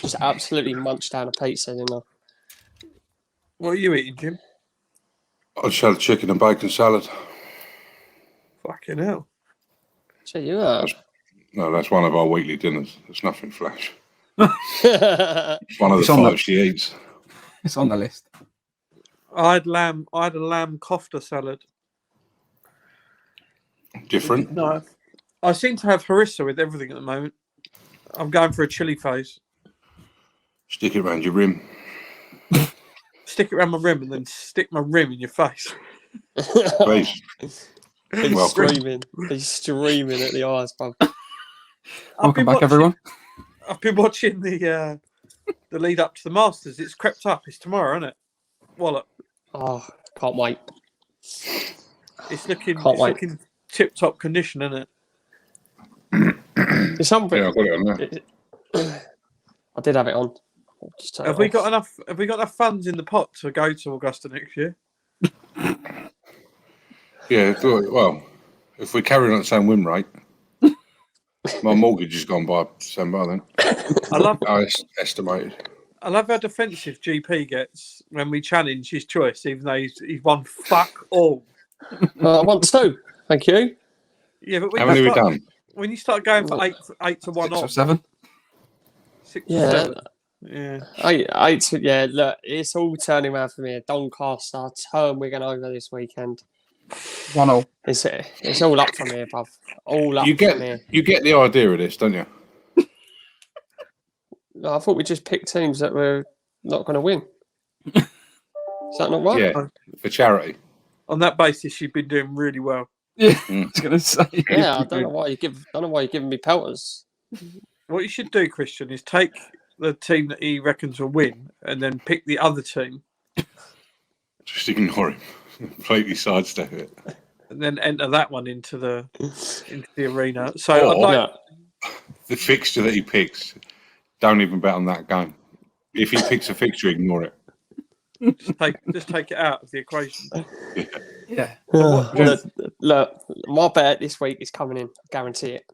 Just absolutely munched down a pizza, didn't I? What are you eating, Jim? I just had a chicken and bacon salad. Fucking hell. So you are. That's one of our weekly dinners. It's nothing flash. It's one of the 5 she eats. It's on the list. I had a lamb kofta salad. Different? No. I seem to have harissa with everything at the moment. I'm going for a chili phase. Stick it around your rim. Stick it around my rim and then stick my rim in your face. Please. He's streaming. He's streaming at the eyes, bro. Welcome back, everyone. I've been watching the lead up to the Masters. It's crept up. It's tomorrow, isn't it? Wallop. Oh, can't wait. It's looking tip-top condition, isn't it? It's something. Yeah, I got it on there. I did have it on. Have we got enough funds in the pot to go to Augusta next year? Yeah, well, if we carry on at the same win rate, my mortgage has gone by December then. I estimated. I love how defensive GP gets when we challenge his choice, even though he's won fuck all. I want 2. Thank you. Yeah, but how many have we done? When you start going for 8 to 1 6 or off, 7. 6 or 7. Yeah. 8. Yeah, look, it's all turning around for me. Doncaster turn Wigan over this weekend. 1-0. It's all up from here, bruv. All up from here. You get the idea of this, don't you? No, I thought we just picked teams that were not going to win. Is that not right? Yeah, for charity. On that basis, you've been doing really well. Yeah, I was going to say. Yeah, I don't know why you're giving me pelters. What you should do, Christian, is take the team that he reckons will win and then pick the other team. Just ignore him. Completely sidestep it. And then enter that one into the arena. So the fixture that he picks, don't even bet on that game. If he picks a fixture, ignore it. Just take it out of the equation. Yeah. Look, my bet this week is coming in. I guarantee it.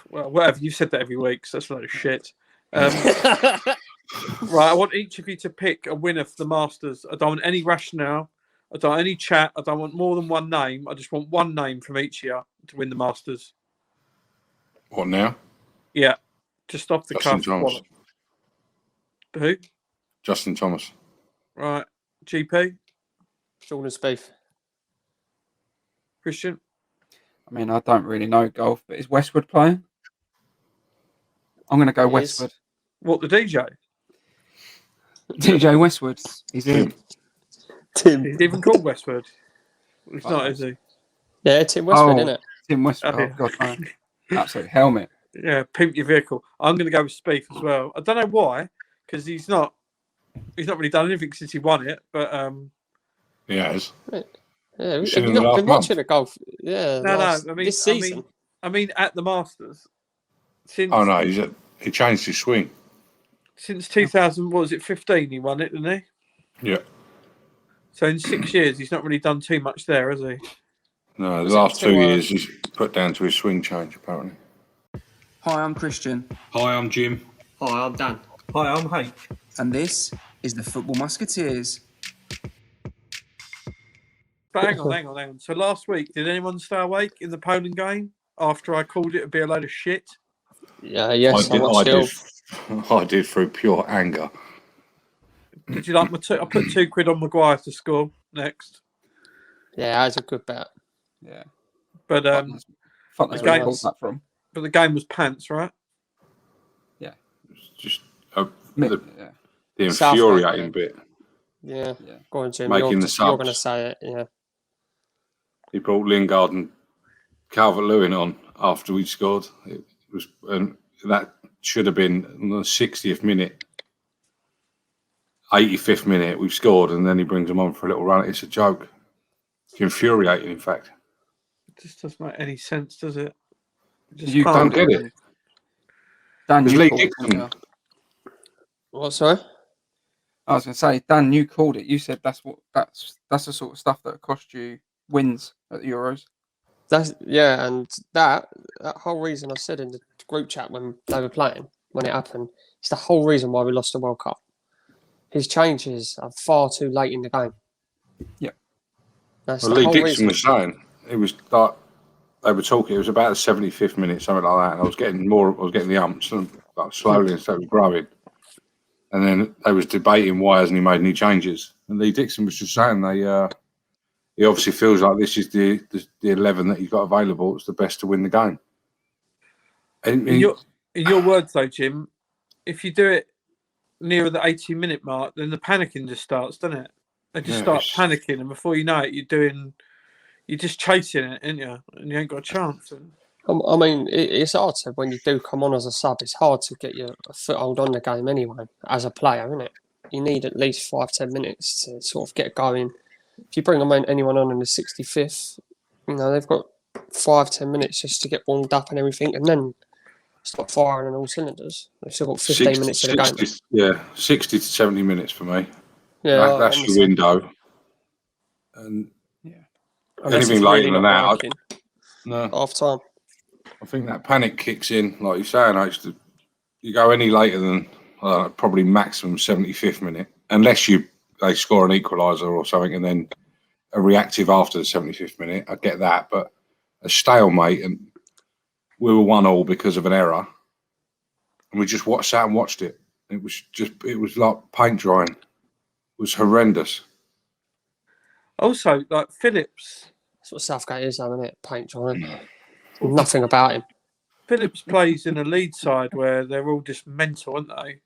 Well, whatever. You said that every week, so that's a load of shit. Right, I want each of you to pick a winner for the Masters. I don't want any rationale. I don't want any chat. I don't want more than one name. I just want one name from each of you to win the Masters. What now? Yeah, just off the Justin cuff. Thomas. Who? Justin Thomas. Right, GP. Jordan Spieth. Christian. I mean, I don't really know golf, but is Westwood playing? I'm going to go Westwood. What, the DJ? DJ Westwood. He's in. Tim. He's even called Westwood. He's not, is he? Yeah, Tim Westwood, isn't it? Tim Westwood. Oh, God, no. Absolute helmet. Yeah, pimp your vehicle. I'm going to go with Spieth as well. I don't know why, because he's not really done anything since he won it, but He has. Yeah, have seen you him the not last been watching a golf? Yeah, no. This season. I mean, at the Masters. Since He changed his swing. Since 2000, what was it, 15? He won it, didn't he? Yeah. So in 6 years, he's not really done too much there, has he? No, the last 2 years he's put down to his swing change, apparently. Hi, I'm Christian. Hi, I'm Jim. Hi, I'm Dan. Hi, I'm Hank. And this is the Football Musketeers. But hang on. So last week, did anyone stay awake in the Poland game after I called it to be a load of shit? Yeah, yes, I did through pure anger. Did you like my I put £2 on Maguire to score next. Yeah, that's a good bet. Yeah. But fuck knows where I pulled that from. But the game was pants, right? Yeah. Just The the infuriating bit. Yeah. Go on, Jim. Making the subs. You're going to say it, yeah. He brought Lingard and Calvert-Lewin on after we'd scored. It was, and that should have been on the 60th minute. 85th minute, we've scored, and then he brings them on for a little run. It's a joke. It's infuriating, in fact. It just doesn't make any sense, does it? You don't get it. Dan, Lee Dixon. What, sorry? I was going to say, Dan, you called it. You said that's the sort of stuff that cost you wins at the Euros. And that whole reason I said in the group chat when they were playing, when it happened, It's the whole reason why we lost the World Cup. His changes are far too late in the game. Yeah. That's Well, the Lee whole Dixon reason. was saying it was like they were talking. It was about the 75th minute, something like that. And I was getting the umps and like slowly instead of growing. And then they was debating why hasn't he made any changes. And Lee Dixon was just saying he obviously feels like this is the 11 that he's got available. It's the best to win the game. And In your words, though, Jim, if you do it nearer the 80-minute mark, then the panicking just starts, doesn't it? They just start panicking, and before you know it, you're just chasing it, ain't you? And you ain't got a chance. I mean, it's hard to, when you do come on as a sub, it's hard to get your foothold on the game anyway, as a player, isn't it? You need at least 5-10 minutes to sort of get going. If you bring anyone on in the 65th, they've got 5-10 minutes just to get warmed up and everything, and then start firing on all cylinders. They've still got 15 minutes of the game. Yeah, 60 to 70 minutes for me. Yeah, that's your window. And anything later than that, no. Half time. I think that panic kicks in, like you're saying. You go any later than probably maximum 75th minute, unless they score an equaliser or something, and then a reactive after the 75th minute. I get that, but a stalemate, and we were 1-1 because of an error, and we just sat and watched it. It was like paint drying. It was horrendous. Also, like Phillips. That's what Southgate is, though, isn't it? Paint drying. Nothing about him. Phillips plays in a lead side where they're all just mental, aren't they?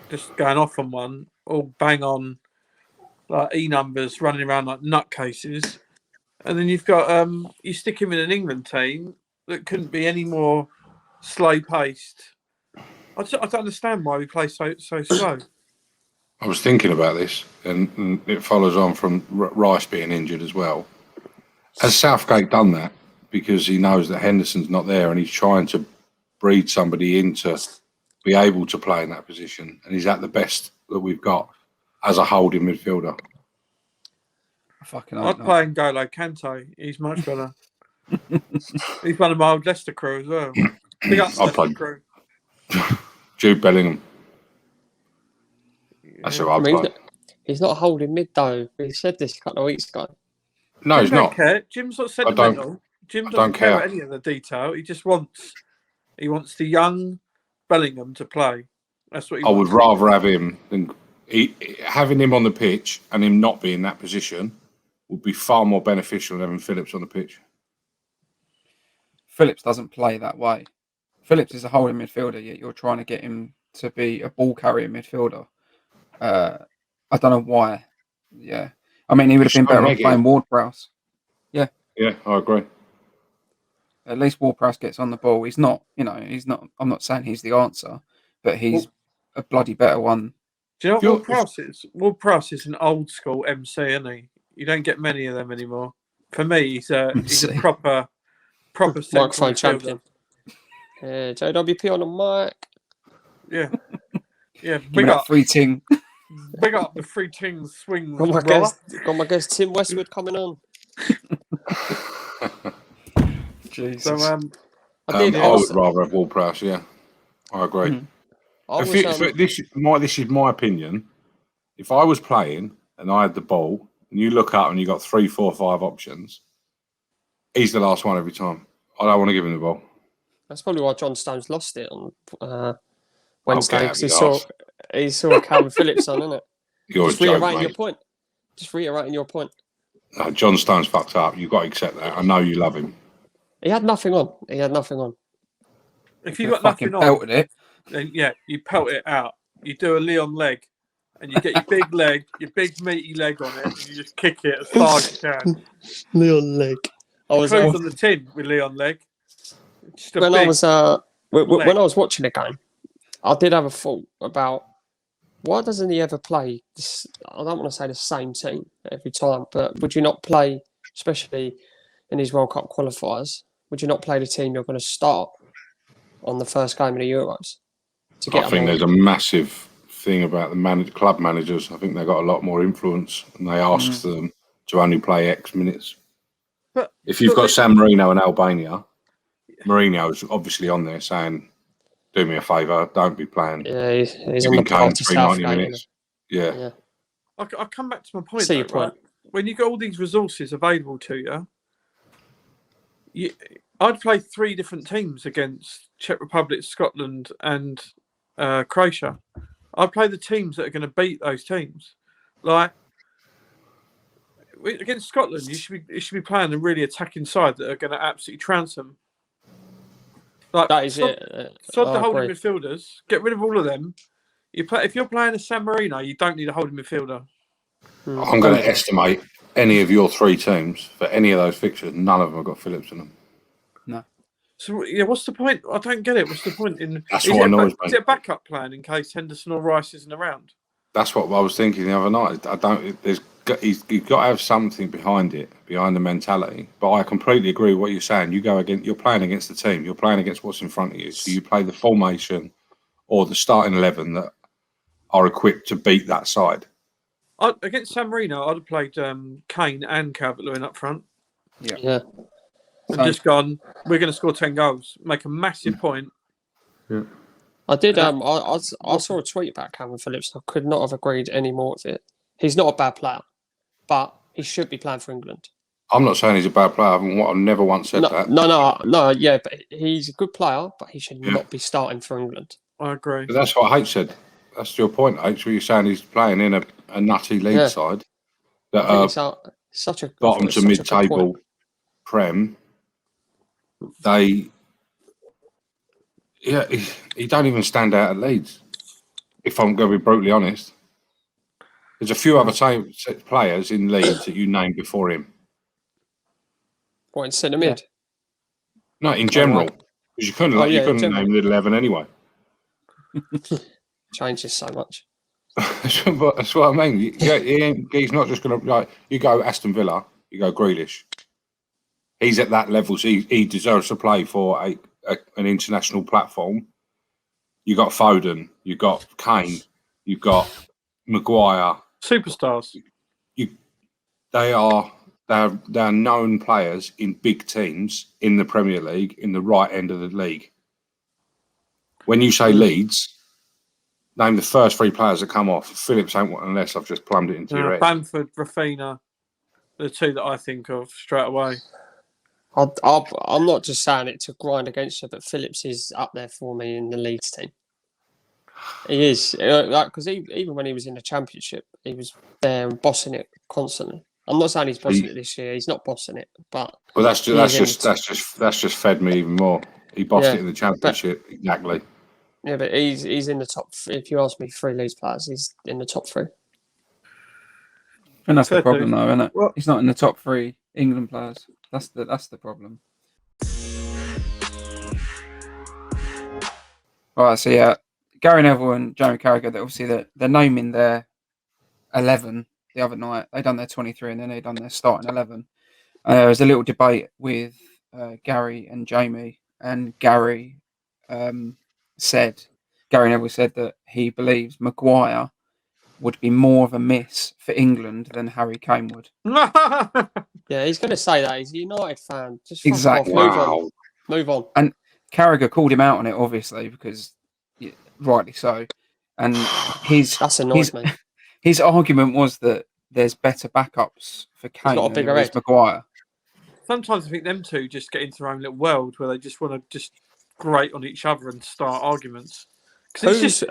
Just going off on one, all bang on, like E numbers, running around like nutcases. And then you've got you stick him in an England team that couldn't be any more slow paced. I don't understand why we play so slow. I was thinking about this, and it follows on from Rice being injured as well. Has Southgate done that because he knows that Henderson's not there, and he's trying to breed somebody in to be able to play in that position, and he's at the best that we've got as a holding midfielder? I'd play N'Golo Kante. He's much better. He's one of my old Leicester crew as well. Big up Leicester crew. Jude Bellingham. That's who I'd play. He's not holding mid, though. We said this a couple of weeks ago. No, he's not. Care. Jim's not sentimental. Jim doesn't care about any of the detail. He just wants the young Bellingham to play. That's what he wants. I would rather have him than having him on the pitch, and him not being in that position would be far more beneficial than having Phillips on the pitch. Phillips doesn't play that way. Phillips is a holding midfielder, yet you're trying to get him to be a ball carrier midfielder. I don't know why. Yeah. I mean, he would have been better off playing Ward-Prowse. Yeah. Yeah, I agree. At least Ward-Prowse gets on the ball. He's not, I'm not saying he's the answer, but he's a bloody better one. Do you know what Ward-Prowse is? Ward-Prowse is an old school MC, isn't he? You don't get many of them anymore. For me, he's a proper microphone champion. Yeah, JWP on the mic. Yeah. Yeah, big up free ting. Big up the free ting swings. Got my guest Tim Westwood coming on. Jesus. So I would rather have Ward-Prowse. Yeah, I agree. This is my opinion. If I was playing and I had the ball, and you look up and you got 3, 4, 5 options, he's the last one every time. I don't want to give him the ball. That's probably why John Stones lost it on Wednesday, because he saw Calvin Phillips on, isn't it? Just reiterating your point. John Stones fucked up. You've got to accept that. I know you love him. He had nothing on. If you got nothing on, then you pelt it out. You do a Leon leg, and you get your big leg, your big meaty leg on it, and you just kick it as far as you can. Leon leg. I was on the tin with Leon leg. When I was watching the game, I did have a thought about why doesn't he ever play this? I don't want to say the same team every time, but would you not play, especially in these World Cup qualifiers, would you not play the team you're going to start on the first game of the Euros? I think there's a massive thing about the club managers. I think they've got a lot more influence, and they ask them to only play X minutes. If you've got San Marino and Albania, Mourinho's obviously on there saying do me a favour. Don't be playing. Yeah, he's on Giving the Kane path to 390 Southgate. minutes. Yeah. Yeah. I come back to my point. See your Though, right? point. When you got all these resources available to you, I'd play 3 different teams against Czech Republic, Scotland, and Croatia. I'd play the teams that are going to beat those teams. Like against Scotland, you should be playing a really attacking side that are going to absolutely trounce them. Like That is it. Sod the I holding agree. midfielders. Get rid of all of them. If you're playing a San Marino, you don't need a holding midfielder. I'm going to estimate any of your 3 teams for any of those fixtures. None of them have got Phillips in them. No. So yeah, what's the point? I don't get it. What's the point in? That's what annoys me. Is it a backup plan in case Henderson or Rice isn't around? That's what I was thinking the other night. I don't. He's got to have something behind it, behind the mentality. But I completely agree with what you're saying. You're playing against the team. You're playing against what's in front of you. So you play the formation or the starting 11 that are equipped to beat that side. Against San Marino, I'd have played Kane and Calvert-Lewin up front. Yeah. And just gone, we're going to score 10 goals. Make a massive point. Yeah. I did. I saw a tweet about Calvin Phillips. I could not have agreed any more with it. He's not a bad player, but he should be playing for England. I'm not saying he's a bad player. I've never once said that. No. Yeah, but he's a good player, but he should not be starting for England. I agree. But that's what H said. That's your point, H. Where you're saying he's playing in a nutty league side that I think it's such a bottom to mid-table Prem. He don't even stand out at Leeds. If I'm going to be brutally honest, there's a few other players in Leeds that you named before him. What, in centre mid? No, in general, because you couldn't name the 11 anyway. Changes so much. That's what I mean. He's not just going to you go Aston Villa, you go Grealish. He's at that level, so he deserves to play for an international platform. You got Foden, you got Kane, you got Maguire. Superstars. They are known players in big teams in the Premier League, in the right end of the league. When you say Leeds, name the first 3 players that come off. Phillips ain't one unless I've just plumbed it into your head. Bamford, Rafinha, the 2 that I think of straight away. I'm not just saying it to grind against you, but Phillips is up there for me in the Leeds team. He is, because even when he was in the Championship, he was there and bossing it constantly. I'm not saying he's bossing it this year. He's not bossing it, but that's just fed me even more. He bossed it in the Championship, exactly. Yeah, but he's in the top. If you ask me, 3 Leeds players, he's in the top 3. And that's the problem, though, isn't it? He's not in the top 3 England players. That's the problem. All right, so yeah, Gary Neville and Jamie Carragher, they're naming their 11 the other night. They done their 23 and then they done their starting 11. There was a little debate with Gary and Jamie, and Gary Neville said that he believes Maguire would be more of a miss for England than Harry Kane would. Yeah, he's going to say that. He's a United fan. Just exactly. Move on. And Carragher called him out on it, obviously, because rightly so. And that's annoyed me. His argument was that there's better backups for Kane than there is Maguire. Sometimes I think them two just get into their own little world where they just want to just grate on each other and start arguments. Who was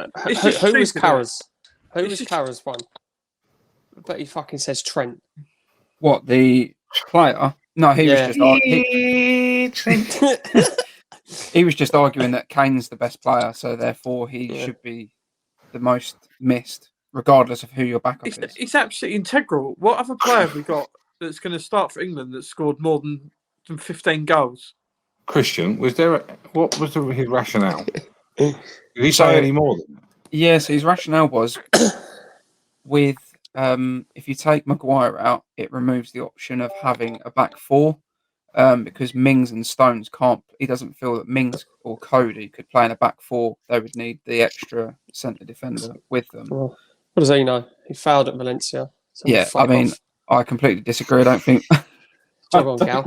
Carragher's? Who was Carragher's one? But he fucking says Trent. What, the player? No, he was just he was just arguing that Kane's the best player, so therefore he should be the most missed, regardless of who your backup is. It's absolutely integral. What other player have we got that's going to start for England that scored more than 15 goals? Christian, what was his rationale? Did he say any more than that? Yes, his rationale was with if you take Maguire out, it removes the option of having a back 4 because Mings and Stones can't. He doesn't feel that Mings or Cody could play in a back 4. They would need the extra centre defender with them. Well, what does he know? He failed at Valencia. So I mean, I completely disagree. I don't think. Jog on, Gal.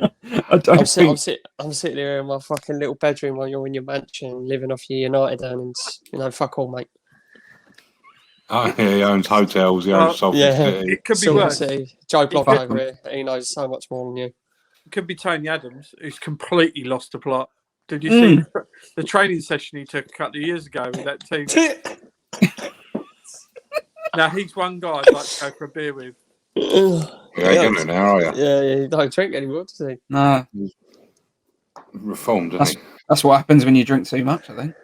I don't think. I'm sitting here in my fucking little bedroom while you're in your mansion, living off your United earnings. Fuck all, mate. Oh, yeah, he owns hotels, he owns Salford yeah. City. It could be Silver worse. City. Joe Block fuck over here. He knows so much more than you. It could be Tony Adams, who's completely lost the plot. Did you see the training session he took a couple of years ago with that team? Now, he's one guy I'd like to go for a beer with. You ain't gonna now, are you? Yeah, he don't drink anymore, does he? No, Reformed, isn't he? that's what happens when you drink too much. I think.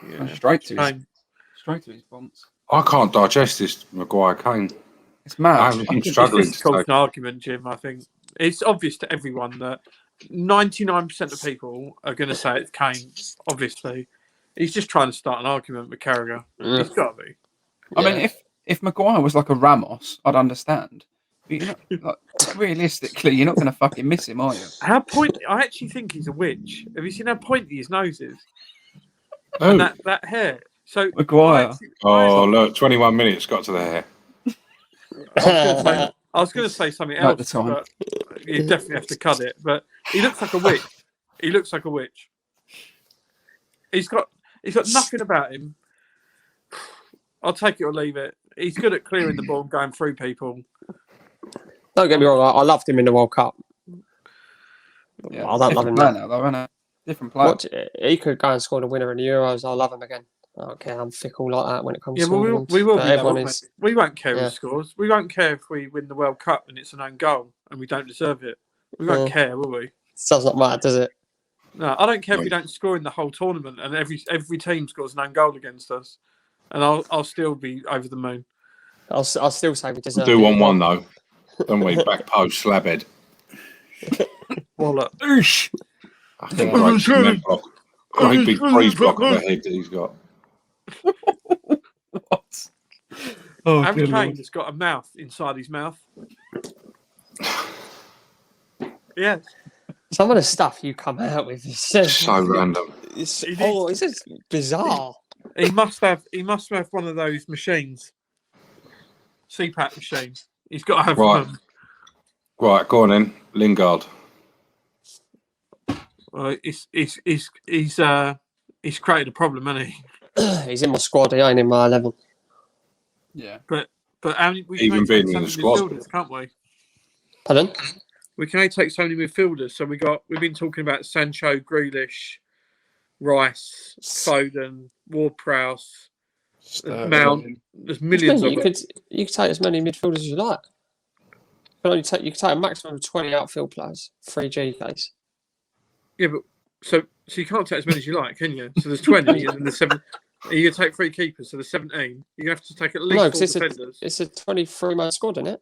Yeah. Straight to Shame. his bonds. I can't digest this Maguire Kane. It's mad. I'm struggling This is to called take. an argument, Jim. I think it's obvious to everyone that 99% of people are going to say it's Kane. Obviously, he's just trying to start an argument with Carragher. He's got to be. I mean, if Maguire was like a Ramos, I'd understand. But realistically, you're not going to fucking miss him, are you? How pointy? I actually think he's a witch. Have you seen how pointy his nose is? Oh, And that hair. So Maguire. look, 21 minutes got to the hair. I was going to say something At the else, time. but you definitely have to cut it. But he looks like a witch. He looks like a witch. He's got nothing about him. I'll take it or leave it. He's good at clearing the ball and going through people. Don't get me wrong, I loved him in the World Cup. Yeah, I don't love him player now. now, though, isn't it? Different player. He could go and score the winner in the Euros. I'll love him again. I don't care. I'm fickle like that when it comes Yeah, to well, England. we will But be. Though, everyone won't is. we won't care Yeah. who scores. We won't care if we win the World Cup and it's an own goal and we don't deserve it. We won't Yeah. care, will we? It does not matter, does it? No, I don't care if we don't score in the whole tournament and every team scores an own goal against us, and I'll still be over the moon. I'll still say we deserve. Do it. 1-1 though. Don't we? Back post, slab head. Wallet. Oosh. I think great cement block. Great big freeze block on the head that he's got. What? Oh, Harry good Kane Lord. has got a mouth inside his mouth. Yeah, Some of the stuff you come out with is So random. it's just bizarre. he must have one of those machines, CPAP machines. He's got to have Right. one. Right, go on then. Lingard. He's created a problem, hasn't he? He's in my squad. He ain't in my 11. Yeah. But how many, we can Even only being take in the so squad. many midfielders, can't we? Pardon? We can only take so many midfielders. So we've been talking about Sancho, Grealish, Rice, Foden, Ward-Prowse, Mount. There's millions of You them. could take as many midfielders as you like. You can take a maximum of 20 outfield players, 3 GKs. Yeah, but so you can't take as many as you like, can you? So there's 20 and then there's 7. You're going to take 3 keepers, so there's 17. You're going to have to take at least 4 defenders. It's a 23-man squad, isn't it?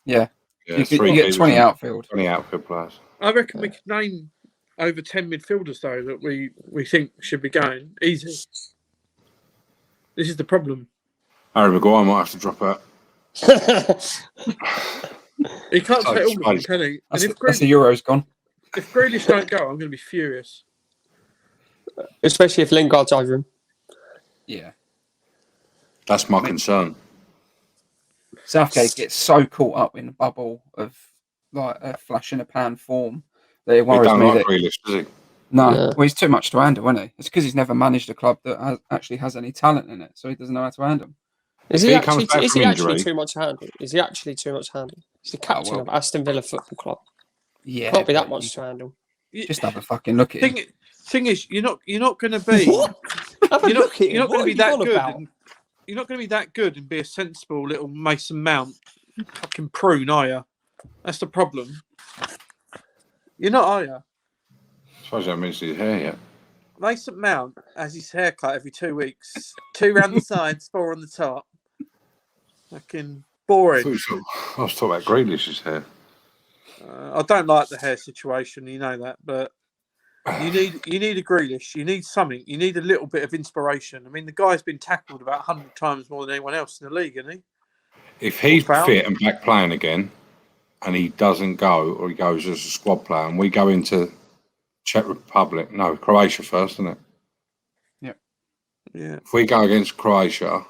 Yeah. Yeah, You three get keepers 20 and outfield. 20 outfield players. I reckon we could name over 10 midfielders, though, that we think should be going. Easy. This is the problem. Harry Maguire might have to drop out. He can't So take all of them, space. can he? That's, And that's the Euros gone. if Grealish don't go, I'm going to be furious. Especially if Lingard's over him. Yeah. That's my concern. Southgate gets so caught up in the bubble of like a flash in a pan form that it He worries don't me. like That, Grealish, does he? no, Yeah. well, he's too much to handle, isn't he? It's because he's never managed a club that actually has any talent in it, so he doesn't know how to handle. Is If he he comes back from actually injury- too much to handle? Is he actually too much to handle? He's the captain well. of Aston Villa Football Club. Yeah, Can't be that but much to handle. Just have a fucking look at him. Thing is, you're not going to be. Have a You're look not, at you're not going to be that good. About? You're not going to be that good and be a sensible little Mason Mount fucking prune, are you? That's the problem. You're not, are you? I suppose that means his hair yet. Mason Mount has his hair cut every 2 weeks. 2 round the sides, 4 on the top. Fucking boring. I was talking about Grealish's hair. I don't like the hair situation, you know that, but you need a Grealish. You need something. You need a little bit of inspiration. I mean, the guy's been tackled about 100 times more than anyone else in the league, isn't he? If he's Foul. fit and back playing again, and he doesn't go, or he goes as a squad player, and we go into Croatia first, isn't it? Yeah. If we go against Croatia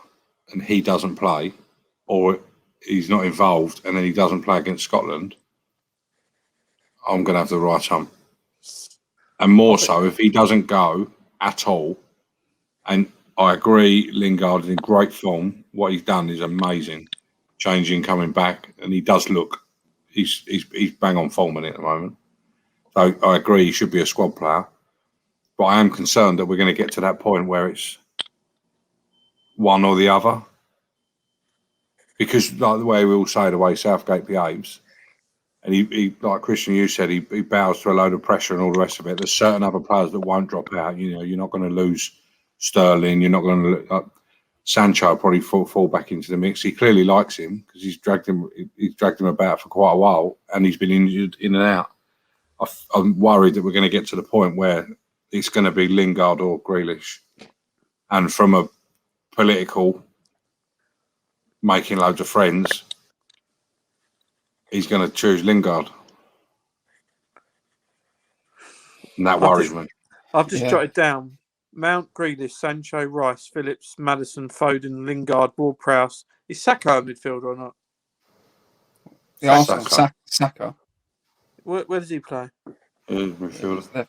and he doesn't play, or he's not involved, and then he doesn't play against Scotland, I'm going to have the right hump. And more so, if he doesn't go at all, and I agree, Lingard is in great form. What he's done is amazing. Changing, coming back, and he does look, he's bang on form in it at the moment. So I agree, he should be a squad player. But I am concerned that we're going to get to that point where it's one or the other. Because like the way we all say, the way Southgate behaves, and he like Christian, you said, he bows to a load of pressure and all the rest of it. There's certain other players that won't drop out. You know, you're not going to lose Sterling. You're not going to Sancho probably fall back into the mix. He clearly likes him because he's dragged him about for quite a while, and he's been injured in and out. I'm worried that we're going to get to the point where it's going to be Lingard or Grealish, and from a political making loads of friends, he's going to choose Lingard. And that worries me. I've just jotted down Mount, Grealish, Sancho, Rice, Phillips, Maddison, Foden, Lingard, Ward-Prowse. Is Saka a midfielder or not? Yeah, Saka. Saka. Where does he play? Midfielder.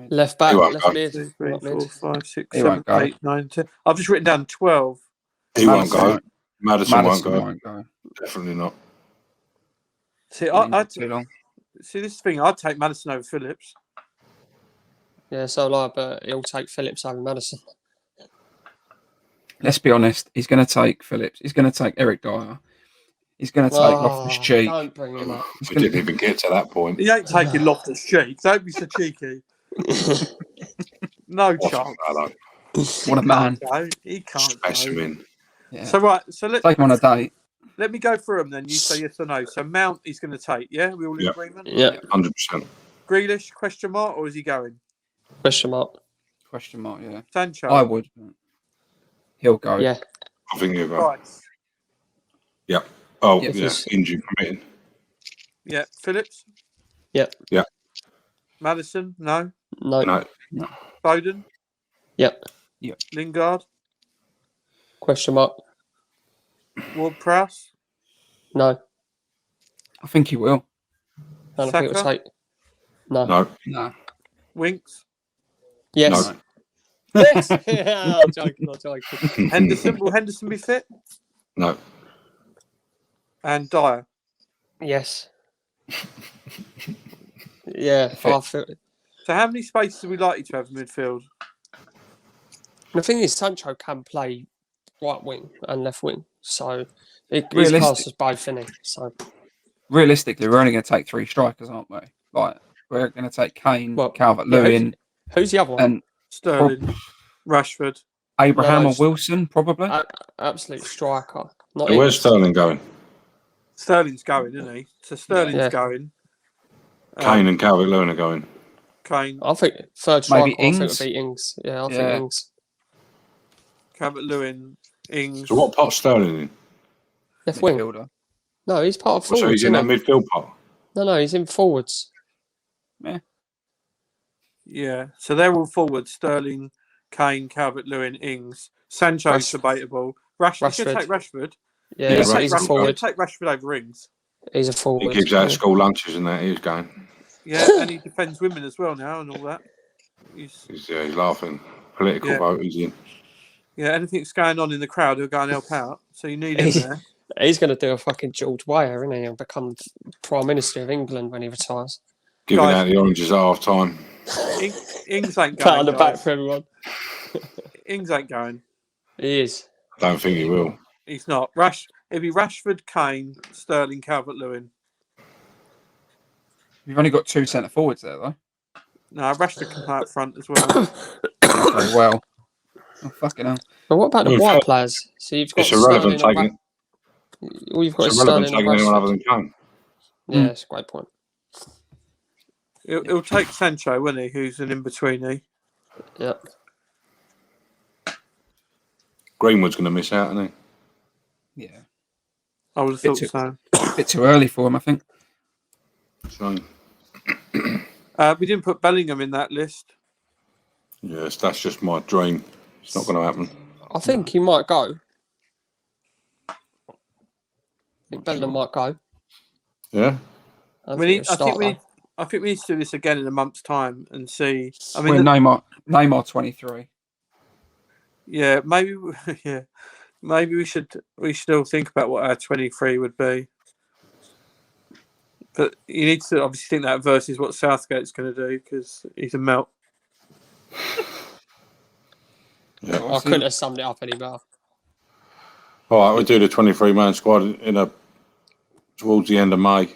Left back, He won't left go. mid. 2, 3, right mid. 4, 5, 6, He 7, won't go. 8, 9, 10. I've just written down 12. He won't Maddison go. won't- Maddison won't Won't go. go. Definitely not. See, Too long. see this thing. I'd take Maddison over Phillips. Yeah, so like, but he'll take Phillips over Madison. Let's be honest. He's going to take Phillips. He's going to take Eric Dier. He's going to take Loftus-Cheek. Don't bring him up. We didn't even get to that point. He ain't taking Loftus-Cheek. Don't be so cheeky. No chance. What a man. He can't go. Specimen. Yeah. So right, so Take him on a date. let me go through them then. You say yes or no. So Mount he's going to take, yeah? We all in Yeah. agreement? Yeah, 100%. Grealish, question mark, or is he going? question mark. Question mark, yeah. Sancho. I would. He'll go. Yeah, I think you'll go. Rice. Oh, Yeah, yeah. Injury permitting. Yeah. Phillips? Yeah. Yeah. Maddison? No. no, No. Foden? yeah, Lingard? question mark. Ward-Prowse? No, I think he will. I don't think it'll Saka? take. No. No. No. Winks? Yes. No. Yes. I'm joking. Henderson? Will Henderson be fit? No. And Dier? Yes. Yeah, I feel. So how many spaces are we likely to have in midfield? The thing is, Sancho can play right wing and left wing, so he's Realistic. classed as both, isn't he? So Realistically, we're only going to take 3 strikers, aren't we? Like, we're going to take Kane, Well, Calvert-Lewin, who's the other one? and Sterling? Rashford? Abraham No, or Wilson, probably. Absolute striker. Not So where's Ings. Sterling going? Sterling's going, isn't he? So Sterling's Yeah. going. Kane and Calvert-Lewin are going. Kane, I think third striker. Maybe I think Ings? would be Ings. Yeah, I think Yeah. Ings. Calvert-Lewin, Ings. So what pot's Sterling in? Left wing. Midfielder. No, he's part of So forwards. he's in that isn't he? midfield pot? No, he's in forwards. Yeah, so they're all forward. Sterling, Kane, Calvert-Lewin, Ings. Sancho's Rash- debatable. Rashford. He's going to take Rashford. Yeah, Yeah, he's, Rashford. he's a He'll forward. take Rashford over Ings. He's a He forward. gives out yeah. school lunches and that. He's going. Yeah, and he defends women as well now and all that. He's He's laughing. Political Yeah. vote he's in. yeah, anything's going on in the crowd, he'll go and help out. So you need him there. He's going to do a fucking George Weah, isn't he? And become Prime Minister of England when he retires. Giving Guys. out the oranges at half time. Ings ain't Pat on going. the back Guys. for everyone. Ings ain't going. He is. I don't think he will. He's not. It'd be Rashford, Kane, Sterling, Calvert-Lewin. You've only got 2 centre forwards there, though. No, Rashford can play up front as well. Okay, well. Oh, fucking hell. But what about the Well, white it's- players? So you've got It's irrelevant Sterling and taking, all you've got it's is irrelevant Sterling and taking anyone other Rashford. than Kane. Yeah, that's a great point. He'll take Sancho, won't he? Who's an in-betweenie. Yeah. Greenwood's going to miss out, isn't Yeah. I would have Bit thought too- so. A bit too early for him, I think. he? So, We didn't put Bellingham in that list. yes, that's just my dream. It's not going to happen. I think he might go. I think Bellingham might go. Yeah? I We need, he'll I think start I think we need to do this again in a month's time and see. I We're mean, Neymar 23. yeah, maybe, yeah, maybe we should all think about what our 23 would be. But you need to obviously think that versus what Southgate's going to do because he's a melt. Yeah. I couldn't have summed it up any better. All right, we'll do the 23-man squad towards the end of May.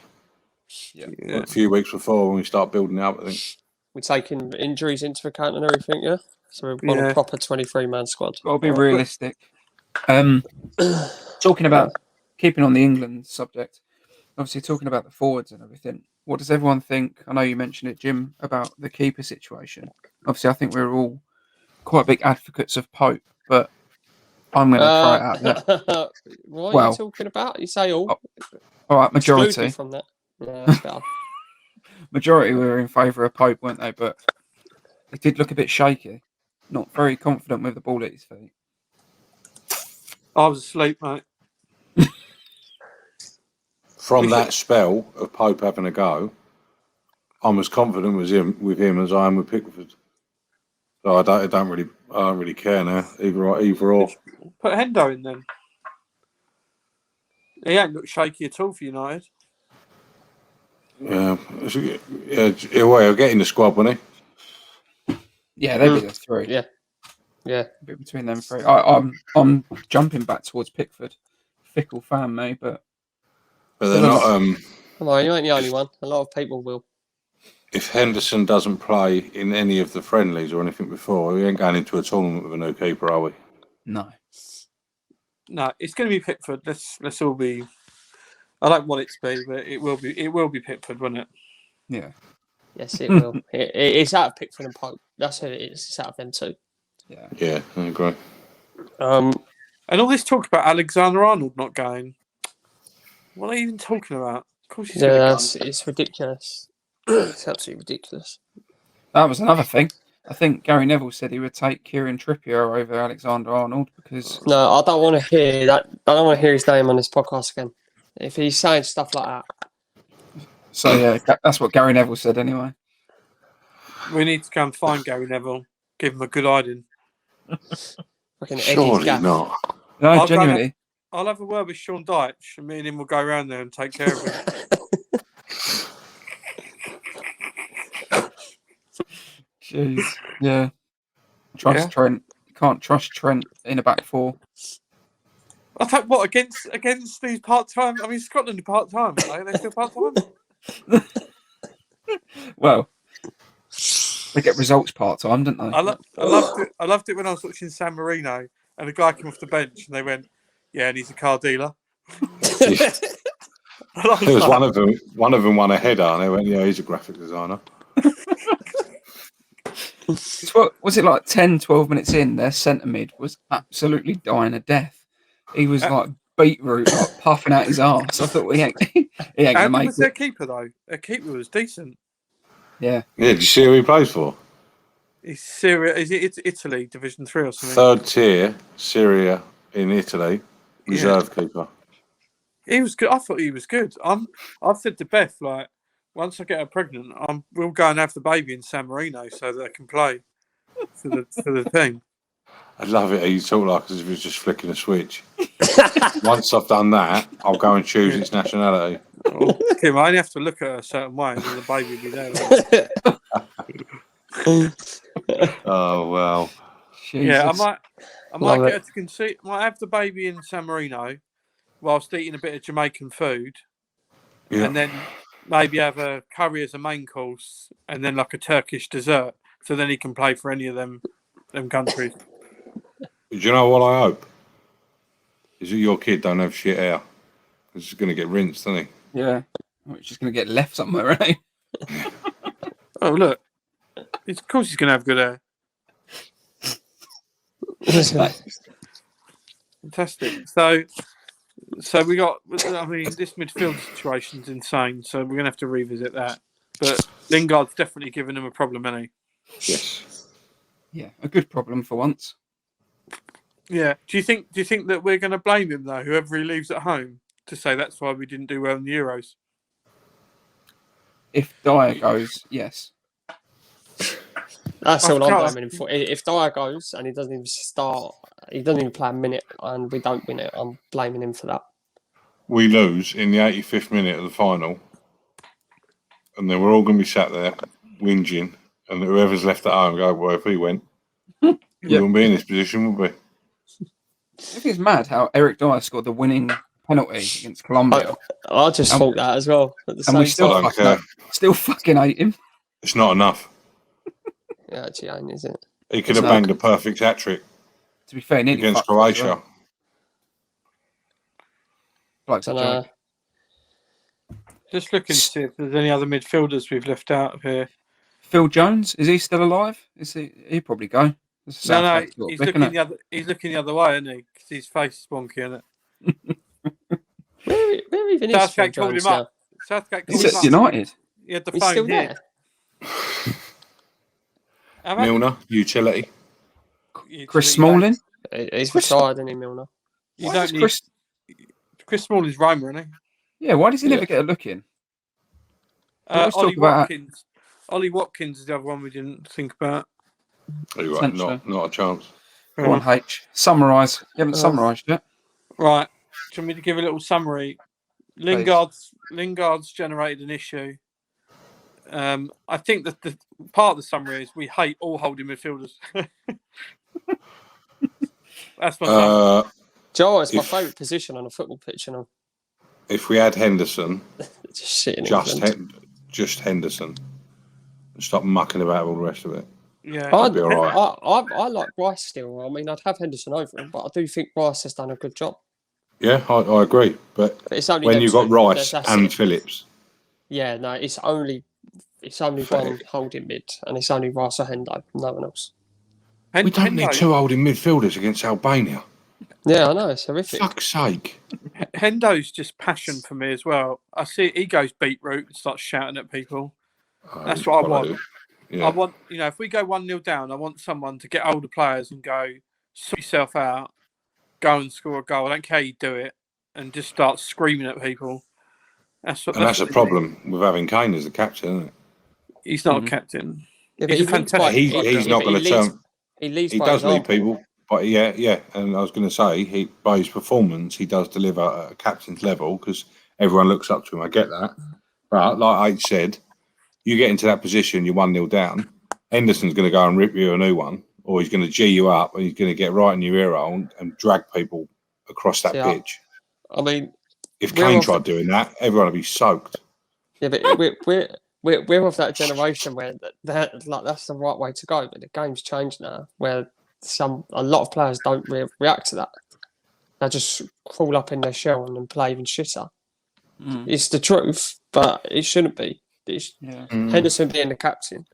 Yeah. A few weeks before when we start building it up, I think. We're taking injuries into account and everything, yeah? So we've got a proper 23-man squad. Got to be realistic. Talking about keeping on the England subject, obviously talking about the forwards and everything. What does everyone think? I know you mentioned it, Jim, about the keeper situation. Obviously, I think we're all quite big advocates of Pope, but I'm going to throw it out there. What are you talking about? You say all. All right, majority. Exclude me from that. No, that's better. Majority were in favour of Pope, weren't they? But he did look a bit shaky. Not very confident with the ball at his feet. I was asleep, mate. From that spell of Pope having a go, I'm as confident with him as I am with Pickford. So I don't really care now. Either or. Put Hendo in then. He ain't looked shaky at all for United. Yeah, he'll get in the squad, won't he? Yeah, they'd be the three. Yeah. Between them three, I'm jumping back towards Pickford. Fickle fan, mate, but they're not. Come on, you ain't the only one. A lot of people will. If Henderson doesn't play in any of the friendlies or anything before, we ain't going into a tournament with a new keeper, are we? No, it's going to be Pickford. Let's all be. I don't want it to be, but it will be. It will be Pickford, won't it? Yeah. Yes, it will. It's out of Pickford and Pope. That's who it is. It's out of them two. Yeah, I agree. And all this talk about Alexander-Arnold not going. What are they even talking about? Of course he's it's ridiculous. It's absolutely ridiculous. That was another thing. I think Gary Neville said he would take Kieran Trippier over Alexander-Arnold because... No, I don't want to hear that. I don't want to hear his name on this podcast again. If he's saying stuff like that. So, yeah, that's what Gary Neville said anyway. We need to go and find Gary Neville. Give him a good hiding. Surely not. No, genuinely. I'll have a word with Sean Dyche and me and him will go around there and take care of him. Jeez. Yeah. Trust Trent. You can't trust Trent in a back four. I thought, what, against these part-time? I mean, Scotland are part-time, aren't they? They're still part-time? Well, they get results part-time, don't they? I loved it when I was watching San Marino and a guy came off the bench and they went, yeah, and he's a car dealer. There was one of them won a header and they went, yeah, he's a graphic designer. What was it, like 10, 12 minutes in, their centre mid was absolutely dying a death. He was like beetroot, like puffing out his arse. I thought he ain't going to make it. Was their keeper, though? Their keeper was decent. Yeah. Yeah, did you see who he plays for? He's Syria. Is it Italy, Division 3 or something? Third tier, Syria in Italy, reserve keeper. He was good. I thought he was good. I've said to Beth, like, once I get her pregnant, we'll go and have the baby in San Marino so that they can play for the team. I love it. You talk like as if he was just flicking a switch. Once I've done that, I'll go and choose its nationality. Oh, Kim, I only have to look at her a certain way and then the baby will be there. Oh well. Jesus. Yeah, I might get her to conceive. Might have the baby in San Marino whilst eating a bit of Jamaican food, and then maybe have a curry as a main course, and then like a Turkish dessert, so then he can play for any of them countries. Do you know what I hope? Is that your kid don't have shit hair. He's going to get rinsed, isn't he? Yeah. It's just going to get left somewhere, right? Oh, look. Of course he's going to have good hair. Fantastic. So we got, I mean, this midfield situation's insane, so we're going to have to revisit that. But Lingard's definitely given him a problem, hasn't he? Yes. Yeah, a good problem for once. Yeah. Do you think that we're going to blame him, though, whoever he leaves at home, to say that's why we didn't do well in the Euros? If Dier goes, yes. That's I all I'm can't- blaming him for. If Dier goes and he doesn't even start, he doesn't even play a minute, and we don't win it, I'm blaming him for that. We lose in the 85th minute of the final, and then we're all going to be sat there whinging, and whoever's left at home go, well, if he went, we wouldn't be in this position, would we? I think it's mad how Eric Dier scored the winning penalty against Colombia, I just thought that as well. At the and we same still time. don't care. still fucking hate him. It's not enough. Yeah, actually ain't, is it? He could have It's not. banged a perfect hat trick To be fair, nearly against fucked us as Croatia. well. Like So, a joke. Just looking to see if there's any other midfielders we've left out of here. Phil Jones, is he still alive? Is he'd probably go. It's a No, Southgate sort of he's pick, looking innit? the other. He's looking the other way, isn't he? Because his face is wonky, isn't it? Where even is Phil Southgate called Jones him now? up. Southgate He's called him at up. United. He had the He's phone still here. there. Have I- Milner, utility. Chris Smalling. He's Chris- retired, isn't he, Milner? You Why don't does need Chris Smalling's Roma, isn't he? Yeah, why does he Yeah. never get a look in? Let's Ollie talk about- Watkins. Ollie Watkins is the other one we didn't think about. You're right, Potentially. not a chance. Go on, H. Summarise. You haven't summarised yet. Right. Do you want me to give a little summary? Lingard's generated an issue. I think that the part of the summary is we hate all holding midfielders. That's my summary. Do you know what? It's my If- favourite position on a football pitch, and I'm If we had Henderson, just sitting in just England. just Henderson, and stop mucking about with all the rest of it. Yeah. I, That'd be all right. I like Bryce still. I mean, I'd have Henderson over him, but I do think Bryce has done a good job. Yeah, I agree. But But it's only when them you've got two. Rice That's and it. Phillips, Yeah, no, it's only one holding mid, and it's only Rice or Hendo, no one else. we don't need two holding midfielders against Albania. Yeah, I know, it's horrific. Fuck's sake. Hendo's just passion for me as well. I see he goes beetroot and starts shouting at people. That's what I want. Yeah. I want, if we go 1-0 down, I want someone to get older players and go, sort yourself out, go and score a goal. I don't care how you do it, and just start screaming at people. That's a what problem with having Kane as the captain, isn't it? He's not a captain. Yeah, He's a fantastic. He's not going to turn. He leads He by does lead example. people, but yeah. And I was going to say, by his performance, he does deliver at a captain's level because everyone looks up to him. I get that, but like I said, you get into that position, you're 1-0 down. Henderson's going to go and rip you a new one, or he's going to G you up, and he's going to get right in your ear hole and drag people across that pitch. I mean, if Kane tried doing that, everyone would be soaked. Yeah, but we're of that generation where that's the right way to go. But the game's changed now, where a lot of players don't react to that. They just crawl up in their shell and then play even shitter. It's the truth, but it shouldn't be. Henderson being the captain,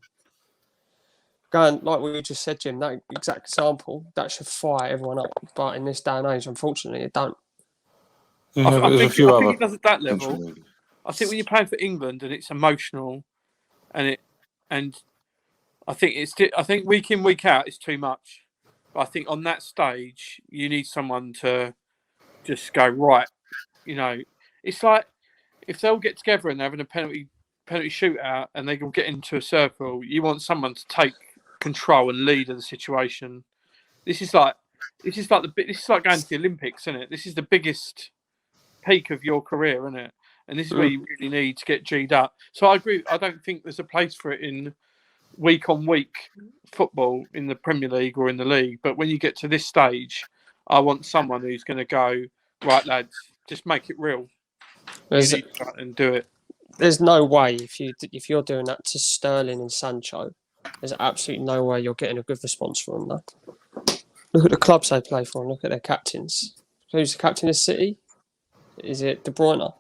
going like we just said, Jim. That exact example that should fire everyone up. But in this day and age, unfortunately, it don't. Yeah, I there's think a few it other. does at that level. I think when you're playing for England and it's emotional, and I think week in week out it's too much. But I think on that stage you need someone to just go right. It's like if they all get together and they're having a penalty shootout and they all get into a circle, you want someone to take control and lead of the situation. This is like going to the Olympics, isn't it? This is the biggest peak of your career, isn't it? And this is where you really need to get G'd up. So I agree. I don't think there's a place for it in week-on-week football in the Premier League or in the league. But when you get to this stage, I want someone who's going to go, right, lads, just make it real. And do it. There's no way if you're doing that to Sterling and Sancho, there's absolutely no way you're getting a good response from them. Look at the clubs they play for and look at their captains. Who's the captain of City? Is it De Bruyne?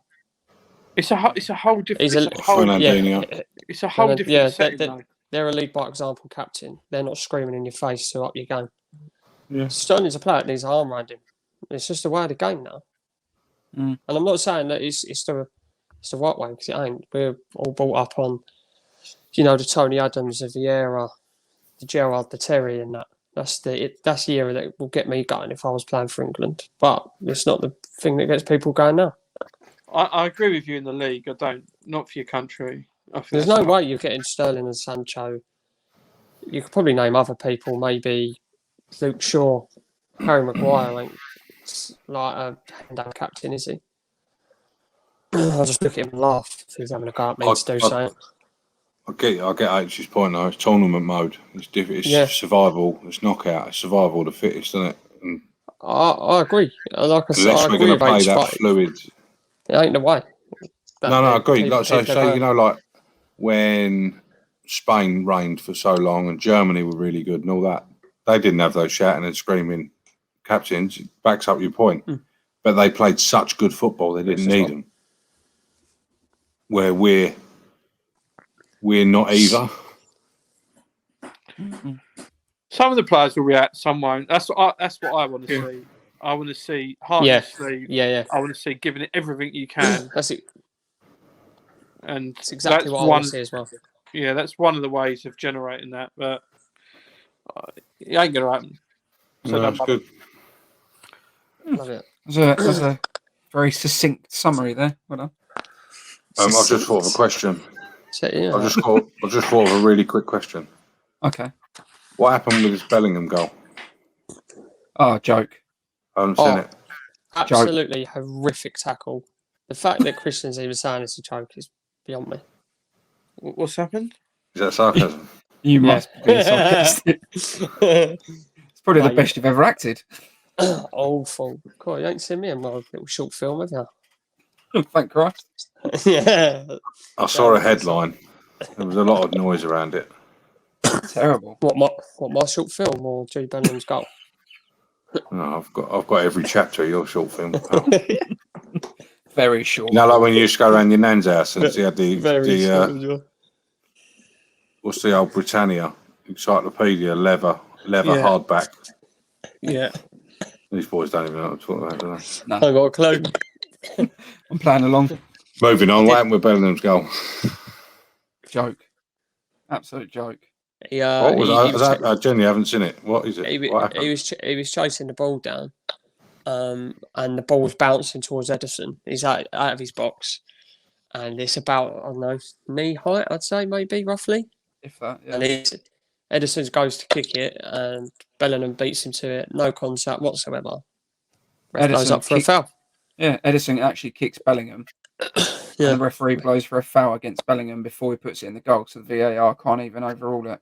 It's a whole different. It's a whole different setting. They're a lead by example captain. They're not screaming in your face to up your game. Yeah. Sterling's a player that needs an arm around him. It's just the way of the game now. And I'm not saying that it's the right way, because it ain't. We're all brought up on, the Tony Adams, the Vieira, the Gerrard, the Terry, and that. That's the era that will get me going if I was playing for England. But it's not the thing that gets people going now. I agree with you in the league. I don't, not for your country. I think There's that's no right. way you're getting Sterling and Sancho. You could probably name other people, maybe Luke Shaw, Harry Maguire ain't like a hand-down captain, is he? I'll just look at him and laugh if he's having a go at me to do something. I get H's point though. It's tournament mode. It's different. It's Yeah. survival. It's knockout. It's survival of the fittest, isn't it? And I agree. Like I said, unless I we're agree going to with play H, that but fluid. it ain't the way. No, I agree. People- Like say people are you know, like when Spain reigned for so long and Germany were really good and all that, they didn't have those shouting and screaming captains. It backs up your point. But they played such good football, they didn't need them. Where we're not either. Some of the players will react, some won't. That's what I want to see. I want to see heart in the sleeve. Yeah. I want to see giving it everything you can. That's it. And That's exactly what I want to see as well. Yeah, that's one of the ways of generating that, but it ain't going to happen. So No, it's good. Love it. There's a very succinct summary there. Well done. I've just thought of a question. So, yeah. I just thought of a really quick question. Okay. What happened with this Bellingham goal? Oh, joke. I haven't seen it. Absolutely horrific tackle. The fact that Christian's even saying it's a joke is beyond me. What's happened? Is that sarcasm? You must be sarcastic. It's probably the best you've ever acted. Awful. God, you ain't seen me in my little short film, have you? Thank Christ. Yeah. I saw a headline. There was a lot of noise around it. Terrible. What my short film or Jude Bellingham's goal? No, I've got every chapter of your short film. pal. Very short. You know, like when you used to go around your nan's house and she had the what's the old Britannia encyclopedia leather hardback. Yeah. These boys don't even know what I'm talking about, do they? No. I got a clue. I'm playing along. Moving on, what happened with Bellingham's goal? Joke. Absolute joke. What was that? I genuinely haven't seen it. What is it? He was chasing the ball down, and the ball was bouncing towards Edison. He's out of his box, and it's about, I don't know, knee height, I'd say, maybe roughly. If that, yeah. And Edison goes to kick it, and Bellingham beats him to it. No contact whatsoever. Ref blows up for a foul. Yeah, Edison actually kicks Bellingham. Yeah. And the referee blows for a foul against Bellingham before he puts it in the goal, so the VAR can't even overrule it.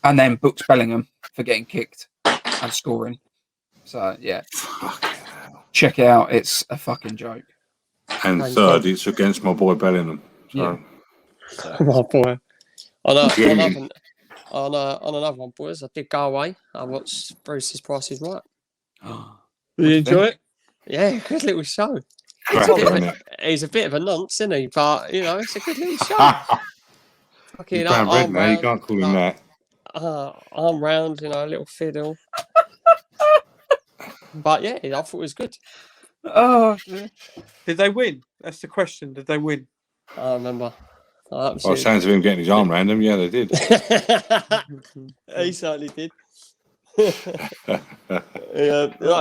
And then books Bellingham for getting kicked and scoring. So, yeah. Check it out. It's a fucking joke. And third, it's against my boy Bellingham. So. Yeah. My boy. On another one, boys, I did go away. I watched Bruce's Price is Right. Did you enjoy it? Yeah, good little show. He's a bit of a nonce, isn't he? But, it's a good little show. Fucking red now, you can't call him that. Arm round, a little fiddle. But yeah, I thought it was good. Oh, yeah. Did they win? That's the question. Did they win? I remember. By the sounds of him getting his arm around him, yeah, they did. He certainly did.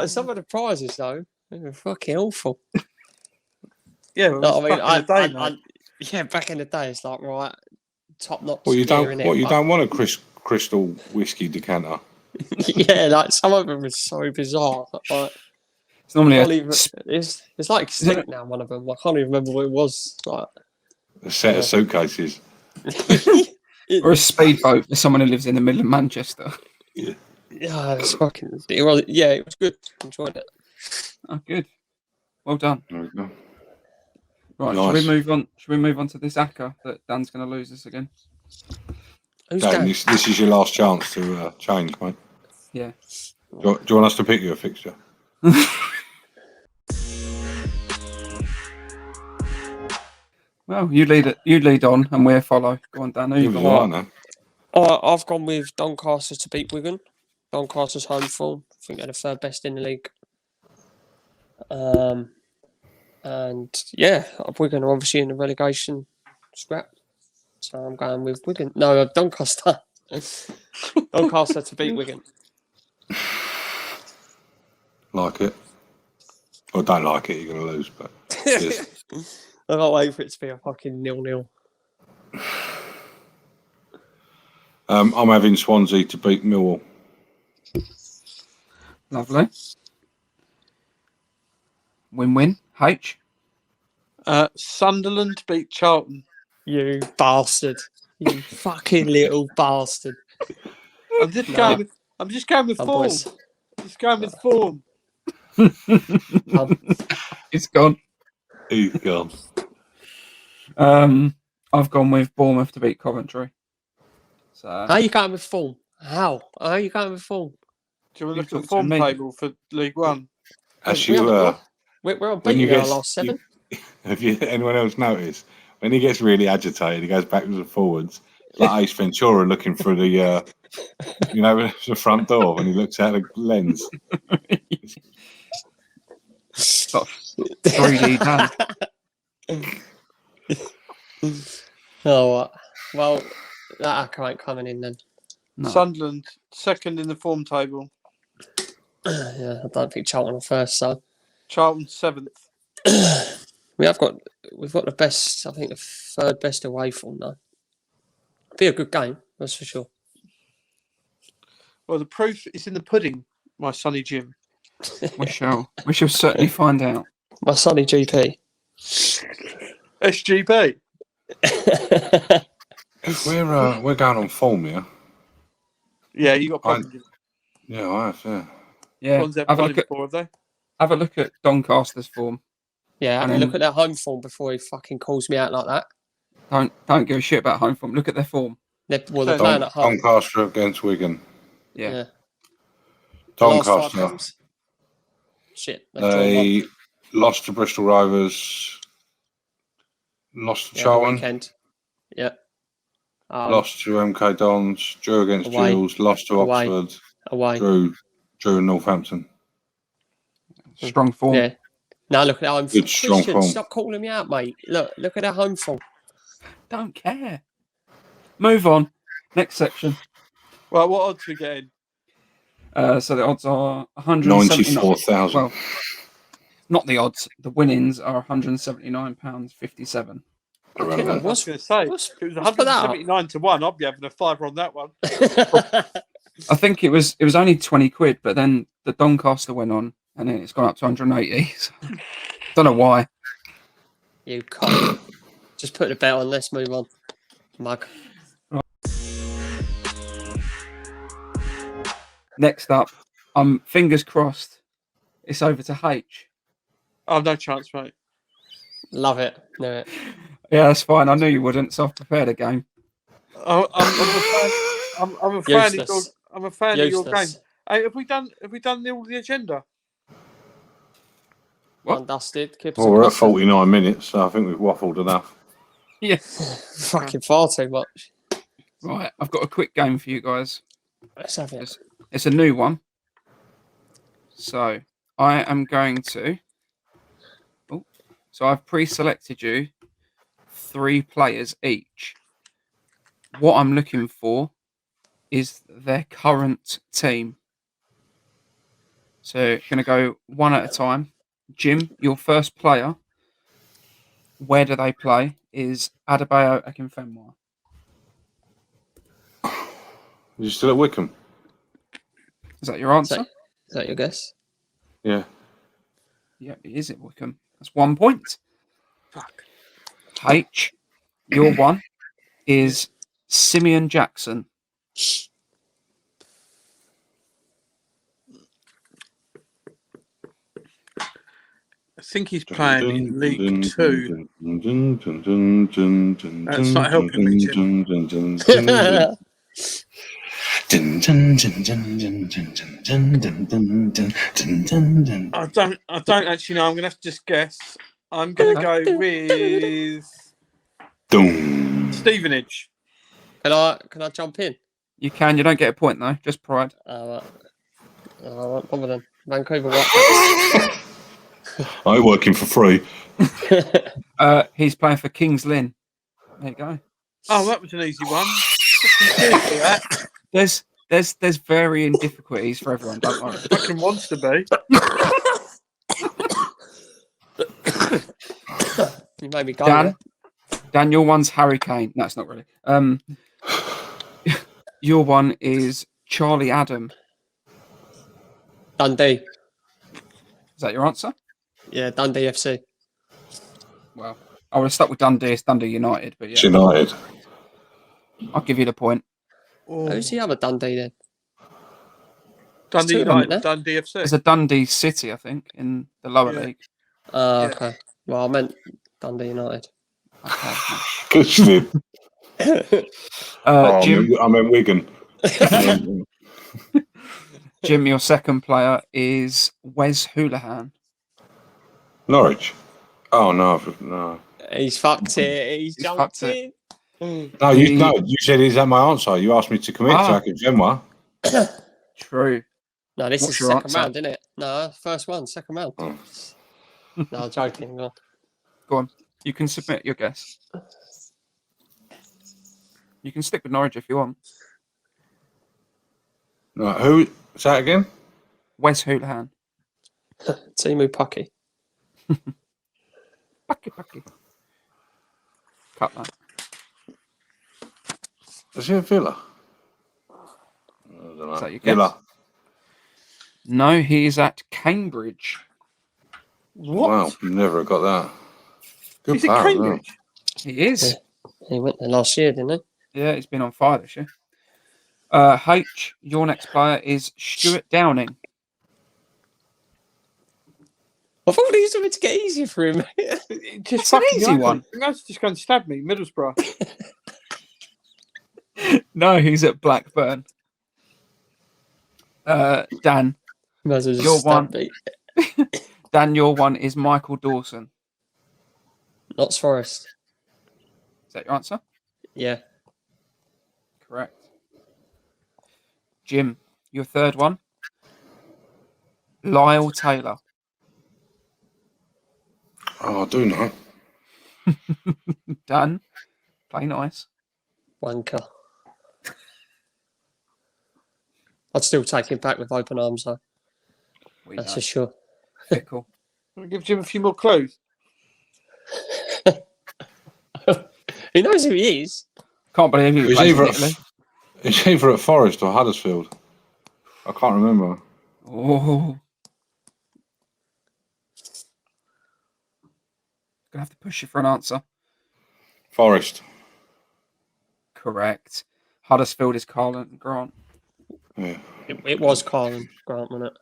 Some of the prizes, though, they were fucking awful. Yeah, well, back in the day, it's like, right, top notch. Well, you don't want a crystal whiskey decanter. Yeah, like some of them were so bizarre. Like, it's normally it's like extinct now. One of them, I can't even remember what it was. Like a set of suitcases, or a speedboat for someone who lives in the middle of Manchester. Yeah, it's fucking. It was good. Enjoyed it. Oh, good. Well done. There we go. Right, Nice. Should we move on to this ACCA that Dan's going to lose us again? Who's Dan, Dan? this is your last chance to change, mate. Yeah. Do you want us to pick you a fixture? Well, you lead on, and we'll follow. Go on, Dan. Who you got? Now. I've gone with Doncaster to beat Wigan. Doncaster's home form. I think they're the third best in the league. And yeah, Wigan are obviously in the relegation scrap. So I'm going with Wigan. No, Doncaster. Doncaster to beat Wigan. Like it. Or don't like it, you're going to lose. But I can't wait for it to be a fucking 0-0. I'm having Swansea to beat Millwall. Lovely. Win-win. H. Sunderland beat Charlton. You bastard. You fucking little bastard. I'm just going with Come, form. boys. Just going with form. Come. It's gone. He's gone. I've gone with Bournemouth to beat Coventry. So How are you going with form? How are you going with form? Do you want to look You at the talk to form me. table for League One? As We you haven't- We're on when you beating our get- last 7. have you anyone else noticed when he gets really agitated, he goes backwards and forwards like Ace Ventura looking through the the front door when he looks out the lens. got 3D done. Oh, well, that ain't coming in then. No. Sunderland second in the form table. Yeah, I don't think Charlton are first, so Charlton 7th. we've got the best, I think the third best away form though. Be a good game, that's for sure. Well, the proof is in the pudding, my sonny Jim. We shall certainly find out. My sonny GP. SGP. We're going on form, yeah. Yeah, you got problems. Yeah, I have. Yeah. Yeah. Ones that Have a won look at before, have they? Doncaster's form. Yeah, And and then- look at their home form before he fucking calls me out like that. Don't give a shit about home form. Look at their form. They're Don- playing at home. Doncaster against Wigan. Yeah. The last 5 Doncaster. games. Shit, they've drawn one They lost to Bristol Rovers. Lost to the Charlton. weekend. Yeah. Lost to MK Dons. Drew against Away. Gills. Lost to Away. Oxford. Away. Drew in Northampton. Strong form. Yeah. Now look at their home form. Good, strong Christian, form. stop calling me out, mate. Look at their home form. Don't care. Move on. Next section. Well, what odds we getting? So the odds are 179. 94,000. Well, not the odds. The winnings are £179.57. Around I that. was going to say, what's- if it was what's put that up? 179 to 1, I'd be having a fiver on that one. I think it was only 20 quid, but then the Doncaster went on, and then it's gone up to 180. So, don't know why. You can't. Just put the bet on. Let's move on. Mug. Next up, fingers crossed, it's over to H. Oh, no chance, mate. Love it. Knew it. Yeah, that's fine. I knew you wouldn't, so I've prepared a game. I'm a fan of your, Useless. I'm a fan of your game. Useless. Hey, have we done all the agenda? What? Undusted. Keep Well, we're at 49 minutes, so I think we've waffled enough. Yeah. Fucking far too much. Right, I've got a quick game for you guys. Let's have it. It's a new one. So I am going to. Oh, so I've pre-selected you 3 players each. What I'm looking for is their current team. So going to go one at a time. Jim, your first player. Where do they play? Is Adebayo Akinfenwa. You still at Wickham? Is that your answer? Is that your guess? Yeah. Yeah, it is at Wickham. That's 1 point. Fuck. H, your one is Simeon Jackson. I think he's playing in League 2. That's not helping me, Jim. I don't actually know. I'm going to have to just guess. I'm going to go with Stevenage. Can I jump in? You can. You don't get a point though. Just pride. Right. One of them. Vancouver Whitecaps. I'm working for free. He's playing for Kings Lynn. There you go. Oh, that was an easy one. Seriously, that There's varying difficulties for everyone. Don't worry. fucking wants to be. You made me go Dan, there. Dan, your one's Harry Kane. No, it's not really. Your one is Charlie Adam. Dundee. Is that your answer? Yeah, Dundee FC. Well, I would have stuck with Dundee. It's Dundee United, but It's yeah, United. I'll give you the point. Who's the other Dundee then? Dundee two of them, United, isn't Dundee FC. There's a Dundee City, I think, in the lower Yeah. league. Oh, Yeah. okay. Well, I meant Dundee United. Okay. Good you did. Jim, I meant Wigan. Jim, your second player is Wes Hoolahan. Norwich. Oh no. He's fucked it. He's He's jumped fucked it. in. No, you said is that my answer? You asked me to commit to Akimgenwa. True. No, this What's is your second answer? round, isn't it? No, first one, second round. Oh. No, I'm joking. Go on. Go on. You can submit your guess. You can stick with Norwich if you want. Right, who? Say that again. Wes Hoolahan. Timu Pucky. Bucky. Cut that. Is he a Villa? I don't know. Is that your guess? Villa. No, he is at Cambridge. What? Wow, never got that. Good Is it player as well. Cambridge? He is. He went there last year, didn't he? Yeah, he's been on fire this year. H, your next player is Stuart Downing. I thought these were meant to get easier for him. Just It's an fucking easy United. one. That's just going to stab me, Middlesbrough. No, he's at Blackburn. Dan. Might as well just Your stab one. me. Dan, your one is Michael Dawson. Notts Forest. Is that your answer? Yeah. Correct. Jim, your third one. Lyle Taylor. Oh, I do know. Dan, play nice. Wanker. I'd still take him back with open arms, though. We That's know. for sure. Fickle. I'll give Jim a few more clues. He knows who he is. Can't believe he He's plays in either, Italy. it's either at Forest or Huddersfield. I can't remember. Oh. Gonna have to push you for an answer. Forest. Correct. Huddersfield is Carlton Grant. Yeah. It was Carlin Grant, wasn't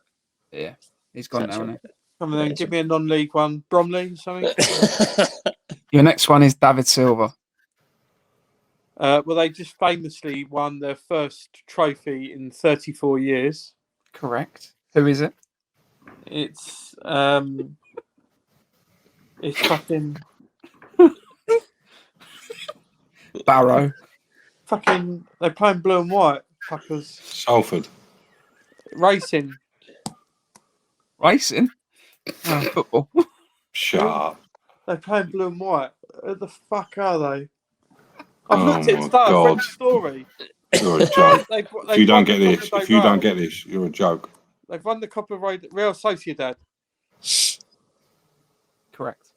Yeah, he's gone now, isn't Come on then, Yeah, give me a non-league one. Bromley or something. it? Your next one is David Silva. Well, they just famously won their first trophy in 34 years. Correct. Who is it? It's fucking Barrow. they're playing blue and white. Fuckers. Salford. Racing. Racing? Oh, football. Shut up. They're playing blue and white. Who the fuck are they? I've Oh looked at it my today. I've read God. the story. You're a joke. They've If you don't won get the this, Copa del if you don't Rey. get this, you're a joke. They've won the Copa del Rey, Real Sociedad. Correct.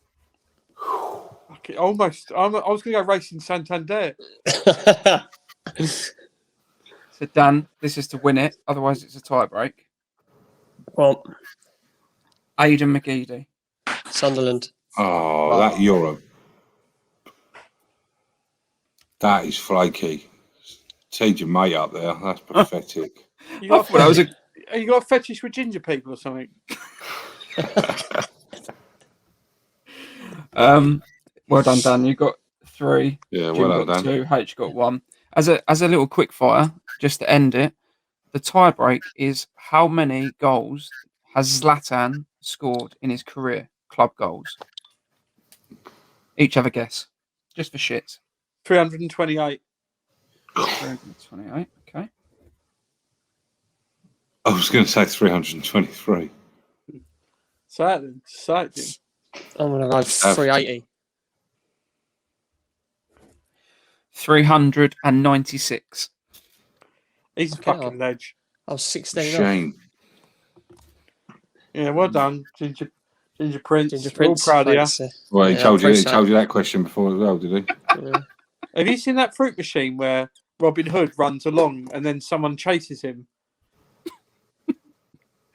Fuck it, almost. I was going to go Racing Santander. So, Dan, this is to win it. Otherwise, it's a tie break. Well, Aidan McGeady. Sunderland. Oh, that Euro. That is flaky. Teed your mate up there. That's pathetic. You got, That was a you got a fetish with ginger people or something? well done, Dan. You got 3. Yeah, Jim well got done. 2. H got 1. As a little quick fire, just to end it, the tie break is how many goals has Zlatan scored in his career? Club goals. Each have a guess, just for shits. 328. 328. Okay. I was going to say 323. So that then. So that, Jim. I'm going to go 380. 396. He's a Okay, fucking ledge. I was 16 off. Shame. Yeah, well done, Ginger. Ginger Prince. Ginger We're all Prince. proud of you. thanks, Well, he Yeah, told you. He appreciate told you that question before as well, did he? Yeah. Have you seen that fruit machine where Robin Hood runs along and then someone chases him?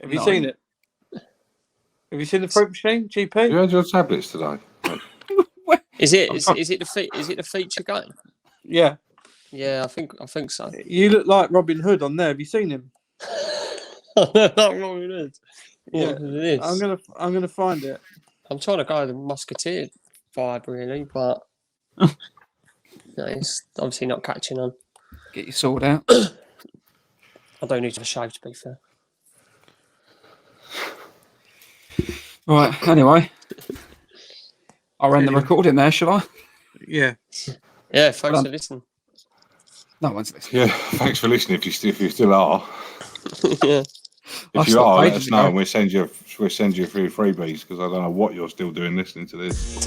Have you No. seen it? Have you seen the fruit machine, You GP? had your tablets today. Is it the feature game? Yeah. Yeah, I think so. You look like Robin Hood on there. Have you seen him? Not wrong with it. Yeah. What it is. I'm gonna find it. I'm trying to go the Musketeer vibe really, but no, it's obviously not catching on. Get your sword out. I don't need to have a shave to be fair. Right. Anyway, I'll end the recording there, shall I? Yeah. Yeah, thanks Well for listening. No one's listening. Yeah, thanks for listening. If you still are, Yeah. if you stopped are, let ages us know, ago. and we'll send you a few freebies because I don't know what you're still doing listening to this.